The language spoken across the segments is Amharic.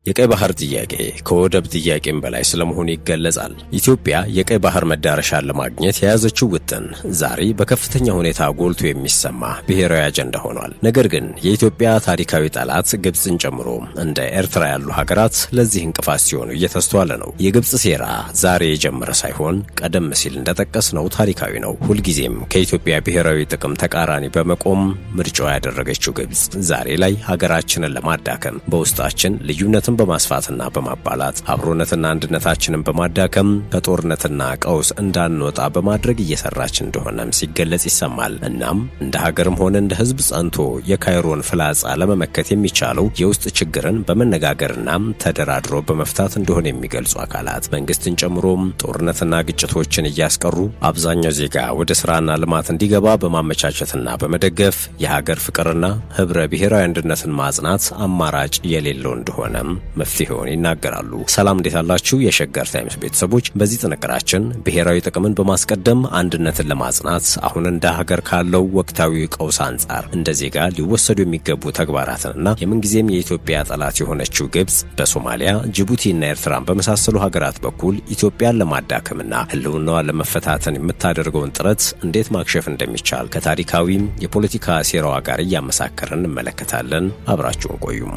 የቀይ ባህር ጥያቄ ከወደብ ጥያቄም በላይ ስለመሆኑ ይገለጻል። ኢትዮጵያ የቀይ ባህር መዳረሻን ለማግኘት የያዘችው ውጥን ዛሬ በከፍተኛ ሁኔታ ጎልቶ የሚሰማ ብሔራዊ አጀንዳ ሆኗል። ነገር ግን የኢትዮጵያ ታሪካዊ ጠላት ግብፅን ጨምሮ እንደ ኤርትራ ያሉ ሀገራት ለዚህ እንቅፋት ሲሆኑ እየተስተዋለ ነው። የግብፅ ሴራ ዛሬ የጀመረ ሳይሆን ቀደም ሲል እንደጠቀስነው ታሪካዊ ነው። ሁልጊዜም ከኢትዮጵያ ብሔራዊ ጥቅም ተቃራኒ በመቆም ምርጫዋ ያደረገችው ግብፅ ዛሬ ላይ ሀገራችንን ለማዳከም በውስጣችን ልዩነትን በማስፋትና በማባላት አብሮነትና አንድነታችንን በማዳከም ከጦርነትና ቀውስ እንዳንወጣ በማድረግ እየሰራች እንደሆነም ሲገለጽ ይሰማል። እናም እንደ ሀገርም ሆነ እንደ ሕዝብ ጸንቶ የካይሮን ፍላጻ ለመመከት የሚቻለው የውስጥ ችግርን በመነጋገርና ተደራድሮ በመፍታት እንደሆነ የሚገልጹ አካላት መንግስትን ጨምሮ ጦርነትና ግጭቶችን እያስቀሩ አብዛኛው ዜጋ ወደ ስራና ልማት እንዲገባ በማመቻቸትና በመደገፍ የሀገር ፍቅርና ህብረ ብሔራዊ አንድነትን ማጽናት አማራጭ የሌለው እንደሆነም መፍትሄውን ይናገራሉ። ሰላም እንዴት አላችሁ? የሸገር ታይምስ ቤተሰቦች፣ በዚህ ጥንቅራችን ብሔራዊ ጥቅምን በማስቀደም አንድነትን ለማጽናት አሁን እንደ ሀገር ካለው ወቅታዊ ቀውስ አንጻር እንደ ዜጋ ሊወሰዱ የሚገቡ ተግባራትንና የምንጊዜም የኢትዮጵያ ጠላት የሆነችው ግብፅ በሶማሊያ፣ ጅቡቲና ኤርትራን በመሳሰሉ ሀገራት በኩል ኢትዮጵያን ለማዳከምና ህልውናዋን ለመፈታተን የምታደርገውን ጥረት እንዴት ማክሸፍ እንደሚቻል ከታሪካዊም የፖለቲካ ሴራዋ ጋር እያመሳከርን እንመለከታለን። አብራችሁን ቆዩም።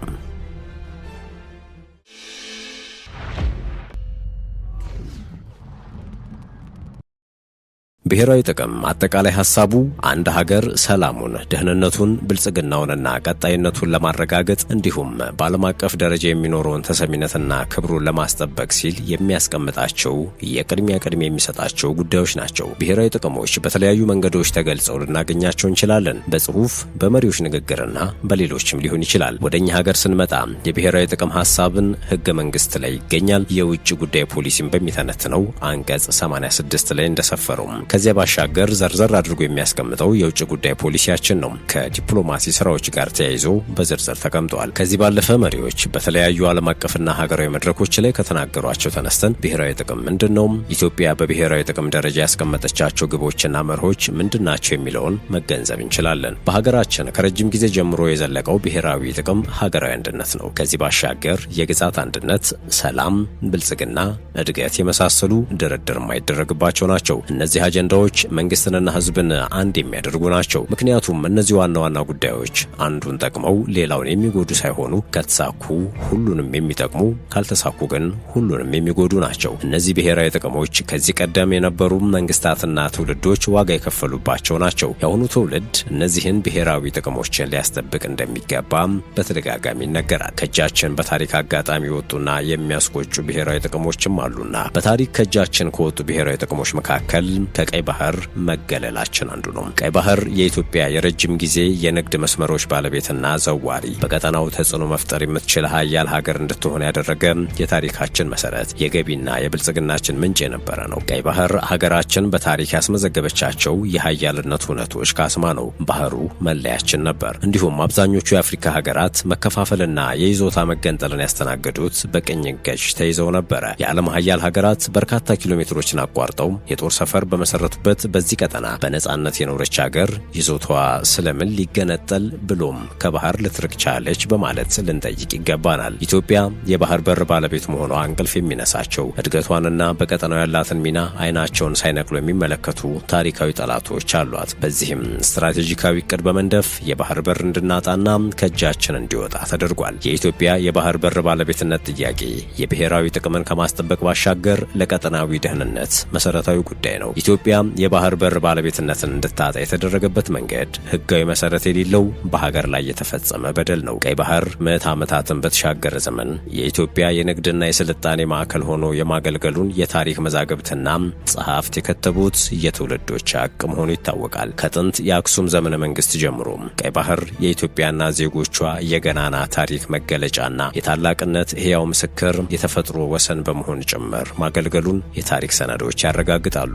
ብሔራዊ ጥቅም አጠቃላይ ሐሳቡ አንድ ሀገር ሰላሙን፣ ደህንነቱን፣ ብልጽግናውንና ቀጣይነቱን ለማረጋገጥ እንዲሁም በዓለም አቀፍ ደረጃ የሚኖረውን ተሰሚነትና ክብሩን ለማስጠበቅ ሲል የሚያስቀምጣቸው ቅድሚያ የሚሰጣቸው ጉዳዮች ናቸው። ብሔራዊ ጥቅሞች በተለያዩ መንገዶች ተገልጸው ልናገኛቸው እንችላለን። በጽሁፍ፣ በመሪዎች ንግግርና በሌሎችም ሊሆን ይችላል። ወደኛ ሀገር ስንመጣ የብሔራዊ ጥቅም ሐሳብን ህገ መንግስት ላይ ይገኛል። የውጭ ጉዳይ ፖሊሲን በሚተነትነው አንቀጽ 86 ላይ እንደሰፈረው ከዚያ ባሻገር ዘርዘር አድርጎ የሚያስቀምጠው የውጭ ጉዳይ ፖሊሲያችን ነው። ከዲፕሎማሲ ስራዎች ጋር ተያይዞ በዝርዝር ተቀምጧል። ከዚህ ባለፈ መሪዎች በተለያዩ ዓለም አቀፍና ሀገራዊ መድረኮች ላይ ከተናገሯቸው ተነስተን ብሔራዊ ጥቅም ምንድነው፣ ኢትዮጵያ በብሔራዊ ጥቅም ደረጃ ያስቀመጠቻቸው ግቦችና መርሆች ምንድናቸው የሚለውን መገንዘብ እንችላለን። በሀገራችን ከረጅም ጊዜ ጀምሮ የዘለቀው ብሔራዊ ጥቅም ሀገራዊ አንድነት ነው። ከዚህ ባሻገር የግዛት አንድነት፣ ሰላም፣ ብልጽግና፣ እድገት የመሳሰሉ ድርድር የማይደረግባቸው ናቸው። እነዚህ አጀንዳዎች መንግስትንና ህዝብን አንድ የሚያደርጉ ናቸው። ምክንያቱም እነዚህ ዋና ዋና ጉዳዮች አንዱን ጠቅመው ሌላውን የሚጎዱ ሳይሆኑ ከተሳኩ ሁሉንም የሚጠቅሙ፣ ካልተሳኩ ግን ሁሉንም የሚጎዱ ናቸው። እነዚህ ብሔራዊ ጥቅሞች ከዚህ ቀደም የነበሩ መንግስታትና ትውልዶች ዋጋ የከፈሉባቸው ናቸው። የአሁኑ ትውልድ እነዚህን ብሔራዊ ጥቅሞችን ሊያስጠብቅ እንደሚገባም በተደጋጋሚ ይነገራል። ከእጃችን በታሪክ አጋጣሚ የወጡና የሚያስቆጩ ብሔራዊ ጥቅሞችም አሉና በታሪክ ከእጃችን ከወጡ ብሔራዊ ጥቅሞች መካከል ከቀይ ባህር መገለላችን አንዱ ነው። ቀይ ባህር የኢትዮጵያ የረጅም ጊዜ የንግድ መስመሮች ባለቤትና ዘዋሪ፣ በቀጠናው ተጽዕኖ መፍጠር የምትችል ሀያል ሀገር እንድትሆን ያደረገ የታሪካችን መሰረት፣ የገቢና የብልጽግናችን ምንጭ የነበረ ነው። ቀይ ባህር ሀገራችን በታሪክ ያስመዘገበቻቸው የሀያልነት እውነቶች ካስማ ነው። ባህሩ መለያችን ነበር። እንዲሁም አብዛኞቹ የአፍሪካ ሀገራት መከፋፈልና የይዞታ መገንጠልን ያስተናገዱት በቅኝ ገዥ ተይዘው ነበረ። የዓለም ሀያል ሀገራት በርካታ ኪሎ ሜትሮችን አቋርጠው የጦር ሰፈር በመሰረቱበት በዚህ ቀጠና በነጻነት የኖረች ሀገር ይዞታዋ ስለምን ሊገነጠል ብሎም ከባህር ልትርቅ ቻለች በማለት ልንጠይቅ ይገባናል። ኢትዮጵያ የባህር በር ባለቤት መሆኗ እንቅልፍ የሚነሳቸው እድገቷንና በቀጠናው ያላትን ሚና አይናቸውን ሳይነቅሉ የሚመለከቱ ታሪካዊ ጠላቶች አሏት። በዚህም ስትራቴጂካዊ እቅድ በመንደፍ የባህር በር እንድናጣና ከእጃችን እንዲወጣ ተደርጓል። የኢትዮጵያ የባህር በር ባለቤትነት ጥያቄ የብሔራዊ ጥቅምን ከማስጠበቅ ባሻገር ለቀጠናዊ ደህንነት መሰረታዊ ጉዳይ ነው። ኢትዮጵያ የባህር በር ባለቤትነትን እንድታጣ የተደረገበት መንገድ ህጋዊ መሰረት የሌለው በሀገር ላይ የተፈጸመ በደል ነው። ቀይ ባህር ምዕት ዓመታትን በተሻገረ ዘመን የኢትዮጵያ የንግድና የስልጣኔ ማዕከል ሆኖ የማገልገሉን የታሪክ መዛግብትና ጸሐፍት የከተቡት የትውልዶች ሀቅ መሆኑ ይታወቃል። ከጥንት የአክሱም ዘመነ መንግስት ጀምሮ ቀይ ባህር የኢትዮጵያና ዜጎቿ የገናና ታሪክ መገለጫና የታላቅነት ሕያው ምስክር፣ የተፈጥሮ ወሰን በመሆን ጭምር ማገልገሉን የታሪክ ሰነዶች ያረጋግጣሉ።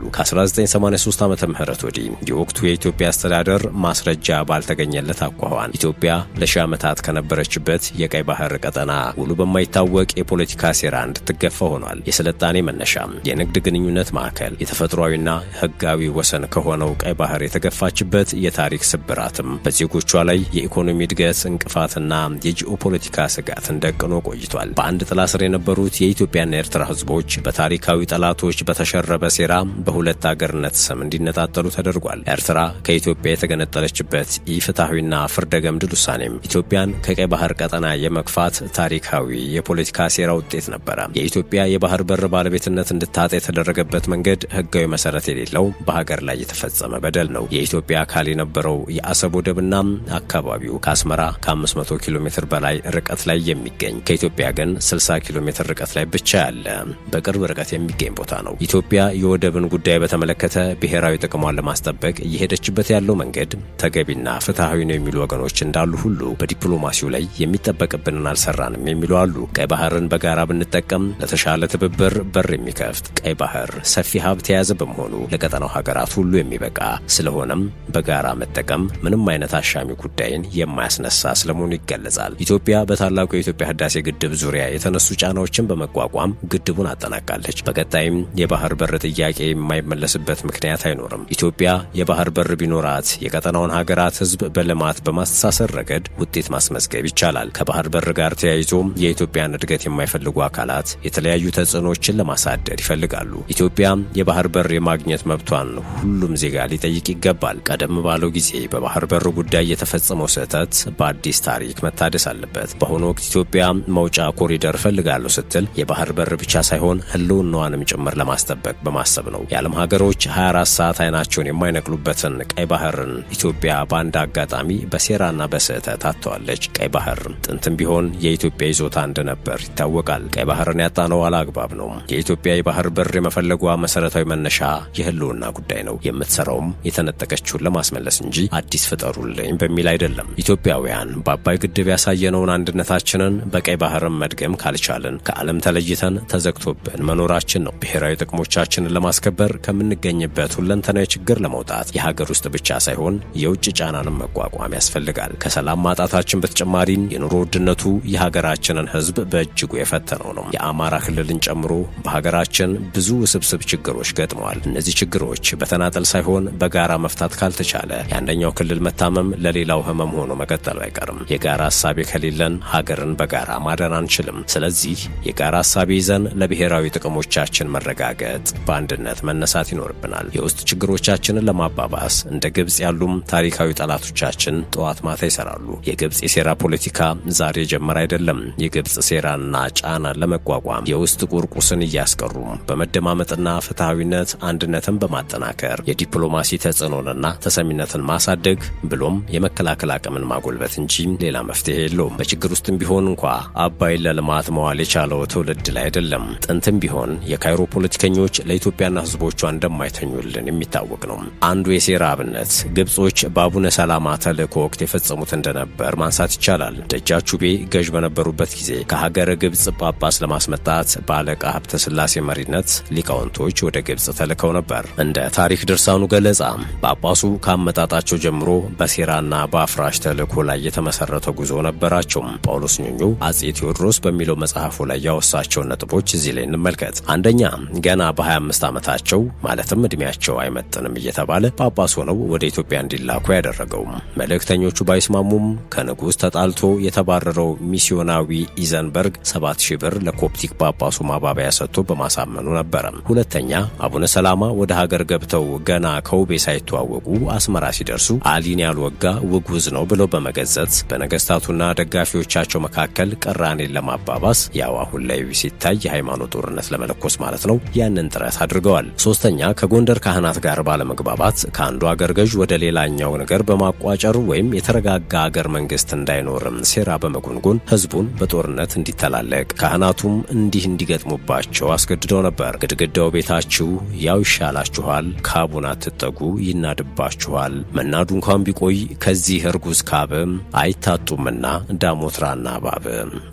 ከ1983 ዓመተ ምህረት ወዲህ የወቅቱ የኢትዮጵያ አስተዳደር ማስረጃ ባልተገኘለት አኳኋን ኢትዮጵያ ለሺህ ዓመታት ከነበረችበት የቀይ ባህር ቀጠና ውሉ በማይታወቅ የፖለቲካ ሴራ እንድትገፋ ሆኗል። የስልጣኔ መነሻ፣ የንግድ ግንኙነት ማዕከል፣ የተፈጥሯዊና ሕጋዊ ወሰን ከሆነው ቀይ ባህር የተገፋችበት የታሪክ ስብራትም በዜጎቿ ላይ የኢኮኖሚ እድገት እንቅፋትና የጂኦፖለቲካ ስጋትን ደቅኖ ቆይቷል። በአንድ ጥላ ስር የነበሩት የኢትዮጵያና የኤርትራ ህዝቦች በታሪካዊ ጠላቶች በተሸረበ ሴራ በሁለት አገርነት ስም እንዲነጣጠሉ ተደርጓል። ኤርትራ ከኢትዮጵያ የተገነጠለችበት ኢፍትሐዊና ፍርደ ገምድል ውሳኔም ኢትዮጵያን ከቀይ ባህር ቀጠና የመግፋት ታሪካዊ የፖለቲካ ሴራ ውጤት ነበረ። የኢትዮጵያ የባህር በር ባለቤትነት እንድታጣ የተደረገበት መንገድ ህጋዊ መሰረት የሌለው በሀገር ላይ የተፈጸመ በደል ነው። የኢትዮጵያ አካል የነበረው የአሰብ ወደብና አካባቢው ከአስመራ ከ500 ኪሎ ሜትር በላይ ርቀት ላይ የሚገኝ ከኢትዮጵያ ግን 60 ኪሎ ሜትር ርቀት ላይ ብቻ ያለ በቅርብ ርቀት የሚገኝ ቦታ ነው። ኢትዮጵያ የወደብን ጉዳይ በተመለከተ ብሔራዊ ጥቅሟን ለማስጠበቅ እየሄደችበት ያለው መንገድ ተገቢና ፍትሐዊ ነው የሚሉ ወገኖች እንዳሉ ሁሉ በዲፕሎማሲው ላይ የሚጠበቅብንን አልሰራንም የሚሉ አሉ። ቀይ ባህርን በጋራ ብንጠቀም ለተሻለ ትብብር በር የሚከፍት ቀይ ባህር ሰፊ ሀብት የያዘ በመሆኑ ለቀጠናው ሀገራት ሁሉ የሚበቃ ስለሆነም በጋራ መጠቀም ምንም አይነት አሻሚ ጉዳይን የማያስነሳ ስለመሆኑ ይገለጻል። ኢትዮጵያ በታላቁ የኢትዮጵያ ህዳሴ ግድብ ዙሪያ የተነሱ ጫናዎችን በመቋቋም ግድቡን አጠናቃለች። በቀጣይም የባህር በር ጥያቄ የማይመለስበት ምክንያት አይኖርም። ኢትዮጵያ የባህር በር ቢኖራት የቀጠናውን ሀገራት ህዝብ በልማት በማስተሳሰር ረገድ ውጤት ማስመዝገብ ይቻላል። ከባህር በር ጋር ተያይዞ የኢትዮጵያን እድገት የማይፈልጉ አካላት የተለያዩ ተጽዕኖችን ለማሳደር ይፈልጋሉ። ኢትዮጵያ የባህር በር የማግኘት መብቷን ሁሉም ዜጋ ሊጠይቅ ይገባል። ቀደም ባለው ጊዜ በባህር በር ጉዳይ የተፈጸመው ስህተት በአዲስ ታሪክ መታደስ አለበት። በአሁኑ ወቅት ኢትዮጵያ መውጫ ኮሪደር እፈልጋለሁ ስትል የባህር በር ብቻ ሳይሆን ህልውናዋንም ጭምር ለማስጠበቅ በማሰብ ነው። የዓለም ሀገሮች 24 ሰዓት አይናቸውን የማይነቅሉበትን ቀይ ባህርን ኢትዮጵያ በአንድ አጋጣሚ በሴራና በስህተት አጥተዋለች። ቀይ ባህር ጥንትም ቢሆን የኢትዮጵያ ይዞታ እንደነበር ይታወቃል። ቀይ ባህርን ያጣነው አላግባብ ነው። የኢትዮጵያ የባህር በር የመፈለጓ መሰረታዊ መነሻ የህልውና ጉዳይ ነው። የምትሰራውም የተነጠቀችውን ለማስመለስ እንጂ አዲስ ፍጠሩልኝ በሚል አይደለም። ኢትዮጵያውያን በአባይ ግድብ ያሳየነውን አንድነታችንን በቀይ ባህርን መድገም ካልቻልን ከዓለም ተለይተን ተዘግቶብን መኖራችን ነው። ብሔራዊ ጥቅሞቻችንን ለማስከበር ከምንገኝበት ሁለንተናዊ ችግር ለመውጣት የሀገር ውስጥ ብቻ ሳይሆን የውጭ ጫናንም መቋቋም ያስፈልጋል። ከሰላም ማጣታችን በተጨማሪም የኑሮ ውድነቱ የሀገራችንን ህዝብ በእጅጉ የፈተነው ነው። የአማራ ክልልን ጨምሮ በሀገራችን ብዙ ውስብስብ ችግሮች ገጥመዋል። እነዚህ ችግሮች በተናጠል ሳይሆን በጋራ መፍታት ካልተቻለ የአንደኛው ክልል መታመም ለሌላው ህመም ሆኖ መቀጠሉ አይቀርም። የጋራ ሀሳቤ ከሌለን ሀገርን በጋራ ማዳን አንችልም። ስለዚህ የጋራ ሀሳቤ ይዘን ለብሔራዊ ጥቅሞቻችን መረጋገጥ በአንድነት መነሳት ይኖርብናል። የውስጥ ችግሮቻችንን ለማባባስ እንደ ግብጽ ያሉም ታሪካዊ ጠላቶቻችን ጠዋት ማታ ይሰራሉ። የግብጽ የሴራ ፖለቲካ ዛሬ ጀመረ አይደለም። የግብጽ ሴራና ጫናን ለመቋቋም የውስጥ ቁርቁስን እያስቀሩ በመደማመጥና ፍትሐዊነት አንድነትን በማጠናከር የዲፕሎማሲ ተጽዕኖንና ተሰሚነትን ማሳደግ ብሎም የመከላከል አቅምን ማጎልበት እንጂ ሌላ መፍትሄ የለውም። በችግር ውስጥም ቢሆን እንኳ አባይን ለልማት መዋል የቻለው ትውልድ ላይ አይደለም። ጥንትም ቢሆን የካይሮ ፖለቲከኞች ለኢትዮጵያና ህዝቦቿ እንደማይተኙልን የሚታወቅ ነው። አንዱ የሴራ አብነት ግብጾች በአቡነ ሰላማ ተልእኮ ወቅት የፈጸሙት እንደነበር ማንሳት ይቻላል። ደጃቹቤ ገዥ በነበሩበት ጊዜ ከሀገረ ግብጽ ጳጳስ ለማስመጣት በአለቃ ሀብተ ስላሴ መሪነት ሊቃውንቶች ወደ ግብጽ ተልከው ነበር። እንደ ታሪክ ድርሳኑ ገለጻ ጳጳሱ ካመጣጣቸው ጀምሮ በሴራና በአፍራሽ ተልእኮ ላይ የተመሰረተ ጉዞ ነበራቸው። ጳውሎስ ኞኞ አጼ ቴዎድሮስ በሚለው መጽሐፉ ላይ ያወሳቸውን ነጥቦች እዚህ ላይ እንመልከት። አንደኛ፣ ገና በ25 ዓመታቸው ማለትም እድሜያቸው አይመጥንም እየተባለ ጳጳስ ሆነው ወደ ኢትዮጵያ እንዲላኩ ያደረገው። መልእክተኞቹ ባይስማሙም ከንጉሥ ተጣልቶ የተባረረው ሚስዮናዊ ኢዘንበርግ 7000 ብር ለኮፕቲክ ጳጳሱ ማባበያ ሰጥቶ በማሳመኑ ነበረ። ሁለተኛ፣ አቡነ ሰላማ ወደ ሀገር ገብተው ገና ከውቤ ሳይተዋወቁ አስመራ ሲደርሱ አሊን ያልወጋ ውግውዝ ነው ብለው በመገዘት በነገስታቱና ደጋፊዎቻቸው መካከል ቅራኔን ለማባባስ ያው አሁን ላይ ሲታይ የሃይማኖት ጦርነት ለመለኮስ ማለት ነው ያንን ጥረት አድርገዋል። ሶስተኛ፣ ከጎንደር ካህናት ጋር ባለመግባባት ከአንዱ አገር ገዥ ወደ ሌላኛው ነገር በማቋጨሩ ወይም የተረጋጋ አገር መንግስት እንዳይኖርም ሴራ በመጎንጎን ህዝቡን በጦርነት እንዲተላለቅ ካህናቱም እንዲህ እንዲገጥሙባቸው አስገድደው ነበር። ግድግዳው ቤታችሁ ያው ይሻላችኋል፣ ካቡን አትጠጉ ይናድባችኋል፣ መናዱ እንኳን ቢቆይ ከዚህ እርጉዝ ካብም አይታጡምና ዳሞትራና ባብ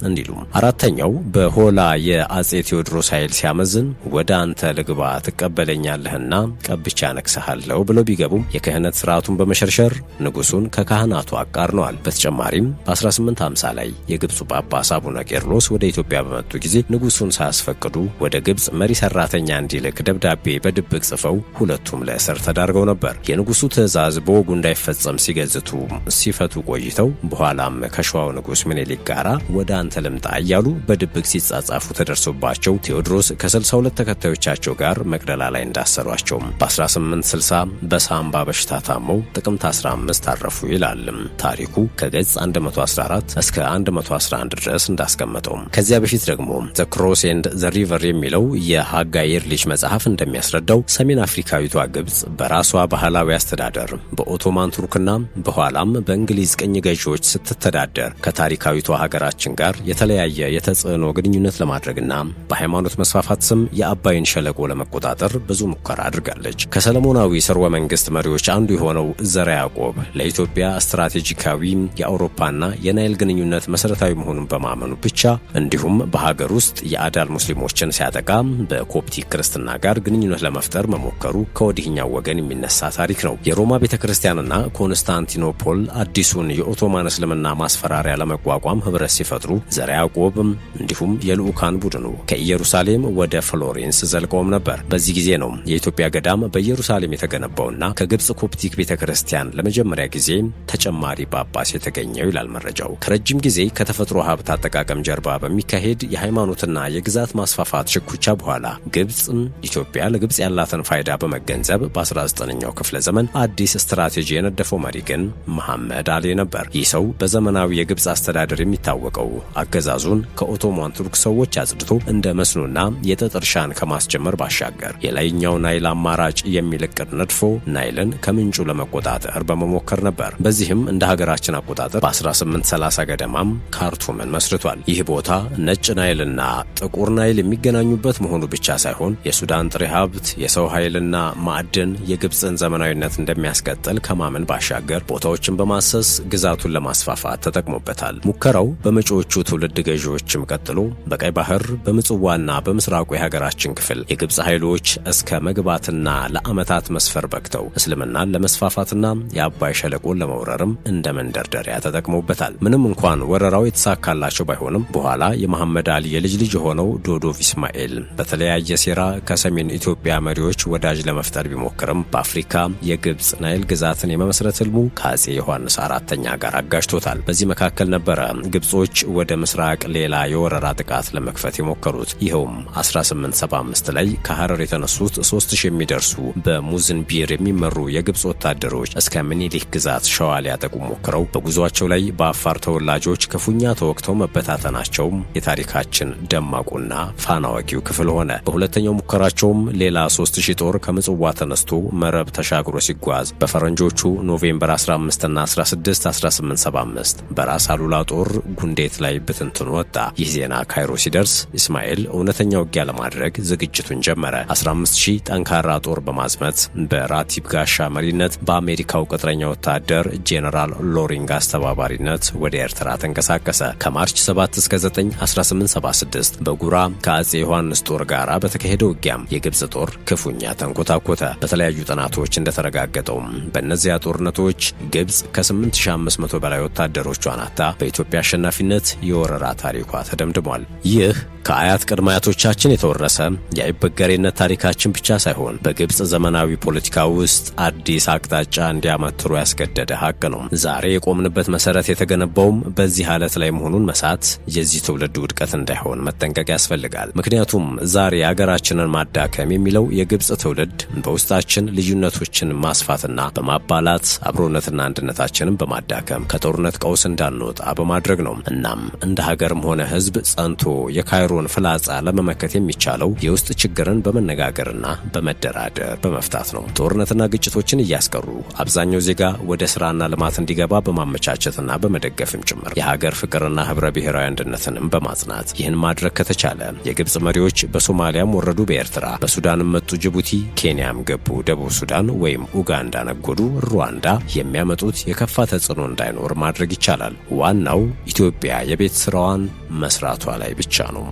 እንዲሉም። አራተኛው፣ በሆላ የአጼ ቴዎድሮስ ኃይል ሲያመዝን ወደ አንተ ልግባ ትቀበለኛለህን ሾምኩህና ቀብቻ ነክሰሃለሁ ብለው ቢገቡም የክህነት ስርዓቱን በመሸርሸር ንጉሱን ከካህናቱ አቃርነዋል። በተጨማሪም በ1850 ላይ የግብፁ ጳጳስ አቡነ ቄርሎስ ወደ ኢትዮጵያ በመጡ ጊዜ ንጉሱን ሳያስፈቅዱ ወደ ግብፅ መሪ ሰራተኛ እንዲልክ ደብዳቤ በድብቅ ጽፈው ሁለቱም ለእስር ተዳርገው ነበር። የንጉሱ ትዕዛዝ በወጉ እንዳይፈጸም ሲገዝቱ ሲፈቱ ቆይተው በኋላም ከሸዋው ንጉስ ምኒልክ ጋር ወደ አንተ ልምጣ እያሉ በድብቅ ሲጻጻፉ ተደርሶባቸው ቴዎድሮስ ከ62 ተከታዮቻቸው ጋር መቅደላ ላይ እንዳሰሯቸው በ1860 በሳምባ በሽታ ታመው ጥቅምት 15 አረፉ ይላል ታሪኩ ከገጽ 114 እስከ 111 ድረስ እንዳስቀመጠው። ከዚያ በፊት ደግሞ ዘ ክሮስ ኤንድ ዘ ሪቨር የሚለው የሃጋይ ኤርሊች መጽሐፍ እንደሚያስረዳው ሰሜን አፍሪካዊቷ ግብፅ በራሷ ባህላዊ አስተዳደር በኦቶማን ቱርክና በኋላም በእንግሊዝ ቅኝ ገዢዎች ስትተዳደር ከታሪካዊቷ ሀገራችን ጋር የተለያየ የተጽዕኖ ግንኙነት ለማድረግና በሃይማኖት መስፋፋት ስም የአባይን ሸለቆ ለመቆጣጠር ብዙ ሙከራ አድርጋለች። ከሰለሞናዊ ስርወ መንግስት መሪዎች አንዱ የሆነው ዘርዓ ያዕቆብ ለኢትዮጵያ ስትራቴጂካዊ የአውሮፓና የናይል ግንኙነት መሰረታዊ መሆኑን በማመኑ ብቻ እንዲሁም በሀገር ውስጥ የአዳል ሙስሊሞችን ሲያጠቃ በኮፕቲክ ክርስትና ጋር ግንኙነት ለመፍጠር መሞከሩ ከወዲህኛው ወገን የሚነሳ ታሪክ ነው። የሮማ ቤተክርስቲያንና ኮንስታንቲኖፖል አዲሱን የኦቶማን እስልምና ማስፈራሪያ ለመቋቋም ህብረት ሲፈጥሩ ዘርዓ ያዕቆብ እንዲሁም የልዑካን ቡድኑ ከኢየሩሳሌም ወደ ፍሎሬንስ ዘልቀውም ነበር። በዚህ ጊዜ ነው የኢትዮጵያ ገዳም በኢየሩሳሌም የተገነባውና ከግብፅ ኮፕቲክ ቤተክርስቲያን ለመጀመሪያ ጊዜ ተጨማሪ ጳጳስ የተገኘው ይላል መረጃው። ከረጅም ጊዜ ከተፈጥሮ ሀብት አጠቃቀም ጀርባ በሚካሄድ የሃይማኖትና የግዛት ማስፋፋት ሽኩቻ በኋላ ግብፅ ኢትዮጵያ ለግብፅ ያላትን ፋይዳ በመገንዘብ በ19ኛው ክፍለ ዘመን አዲስ ስትራቴጂ የነደፈው መሪ ግን መሐመድ አሊ ነበር። ይህ ሰው በዘመናዊ የግብፅ አስተዳደር የሚታወቀው አገዛዙን ከኦቶማን ቱርክ ሰዎች አጽድቶ እንደ መስኖና የጥጥ እርሻን ከማስጀመር ባሻገር የላይኛው ናይል አማራጭ የሚል እቅድ ነድፎ ናይልን ከምንጩ ለመቆጣጠር በመሞከር ነበር። በዚህም እንደ ሀገራችን አቆጣጠር በ1830 ገደማም ካርቱምን መስርቷል። ይህ ቦታ ነጭ ናይልና ጥቁር ናይል የሚገናኙበት መሆኑ ብቻ ሳይሆን የሱዳን ጥሬ ሀብት፣ የሰው ኃይልና ማዕድን የግብፅን ዘመናዊነት እንደሚያስቀጥል ከማመን ባሻገር ቦታዎችን በማሰስ ግዛቱን ለማስፋፋት ተጠቅሞበታል። ሙከራው በመጪዎቹ ትውልድ ገዢዎችም ቀጥሎ በቀይ ባህር በምጽዋና በምስራቁ የሀገራችን ክፍል የግብፅ ኃይሎች እስከ መግባትና ለዓመታት መስፈር በቅተው እስልምናን ለመስፋፋትና የአባይ ሸለቆን ለመውረርም እንደ መንደርደሪያ ተጠቅሞበታል። ምንም እንኳን ወረራው የተሳካላቸው ባይሆንም በኋላ የመሐመድ አሊ የልጅ ልጅ የሆነው ዶዶቭ ኢስማኤል በተለያየ ሴራ ከሰሜን ኢትዮጵያ መሪዎች ወዳጅ ለመፍጠር ቢሞክርም በአፍሪካ የግብፅ ናይል ግዛትን የመመስረት ህልሙ ከአጼ ዮሐንስ አራተኛ ጋር አጋጅቶታል። በዚህ መካከል ነበረ ግብጾች ወደ ምስራቅ ሌላ የወረራ ጥቃት ለመክፈት የሞከሩት። ይኸውም 1875 ላይ ከሐረር የተነሱት 3000 የሚደርሱ በሙዝንቢር የሚመሩ የግብፅ ወታደሮች እስከ ምኒልክ ግዛት ሸዋ ሊያጠቁ ሞክረው በጉዟቸው ላይ በአፋር ተወላጆች ክፉኛ ተወግተው መበታተናቸውም የታሪካችን ደማቁና ፋና ወጊው ክፍል ሆነ። በሁለተኛው ሙከራቸውም ሌላ 3000 ጦር ከምጽዋ ተነስቶ መረብ ተሻግሮ ሲጓዝ በፈረንጆቹ ኖቬምበር 15 እና 16 1875 በራስ አሉላ ጦር ጉንዴት ላይ ብትንትን ወጣ። ይህ ዜና ካይሮ ሲደርስ ኢስማኤል እውነተኛ ውጊያ ለማድረግ ዝግጅቱን ጀመረ። 15000 ጠንካራ ጦር በማዝመት በራቲብ ጋሻ መሪነት በአሜሪካው ቅጥረኛ ወታደር ጄኔራል ሎሪንግ አስተባባሪነት ወደ ኤርትራ ተንቀሳቀሰ። ከማርች 7 እስከ 9 1876 በጉራ ከአጼ ዮሐንስ ጦር ጋር በተካሄደ ውጊያም የግብፅ ጦር ክፉኛ ተንኮታኮተ። በተለያዩ ጥናቶች እንደተረጋገጠውም በእነዚያ ጦርነቶች ግብፅ ከ8500 በላይ ወታደሮቿን አጥታ በኢትዮጵያ አሸናፊነት የወረራ ታሪኳ ተደምድሟል። ይህ ከአያት ቅድመ አያቶቻችን የተወረሰ የአይበገሬነት ታሪካችን ብቻ ሳይሆን በግብፅ ዘመናዊ ፖለቲካ ውስጥ አዲስ አቅጣጫ እንዲያመትሩ ያስገደደ ሀቅ ነው። ዛሬ የቆምንበት መሰረት የተገነባውም በዚህ አለት ላይ መሆኑን መሳት የዚህ ትውልድ ውድቀት እንዳይሆን መጠንቀቅ ያስፈልጋል። ምክንያቱም ዛሬ ሀገራችንን ማዳከም የሚለው የግብፅ ትውልድ በውስጣችን ልዩነቶችን ማስፋትና በማባላት አብሮነትና አንድነታችንን በማዳከም ከጦርነት ቀውስ እንዳንወጣ በማድረግ ነው። እናም እንደ ሀገርም ሆነ ሕዝብ ጸንቶ የካይሮን ፍላጻ ለመመከት የሚቻለው የውስጥ ችግርን በመነጋገርና በመደራደር በመፍታት ነው። ጦርነትና ግጭቶችን እያስቀሩ አብዛኛው ዜጋ ወደ ስራና ልማት እንዲገባ በማመቻቸትና በመደገፍም ጭምር የሀገር ፍቅርና ህብረ ብሔራዊ አንድነትንም በማጽናት ይህን ማድረግ ከተቻለ የግብፅ መሪዎች በሶማሊያም ወረዱ፣ በኤርትራ በሱዳንም መጡ፣ ጅቡቲ ኬንያም ገቡ፣ ደቡብ ሱዳን ወይም ኡጋንዳ ነጎዱ፣ ሩዋንዳ የሚያመጡት የከፋ ተጽዕኖ እንዳይኖር ማድረግ ይቻላል። ዋናው ኢትዮጵያ የቤት ስራዋን መስራቷ ላይ ብቻ ነው።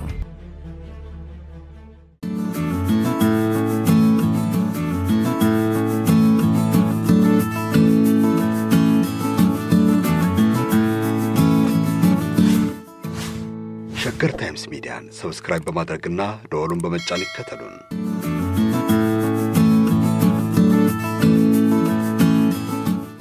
ሸገር ታይምስ ሚዲያን ሰብስክራይብ በማድረግና ደወሉን በመጫን ይከተሉን።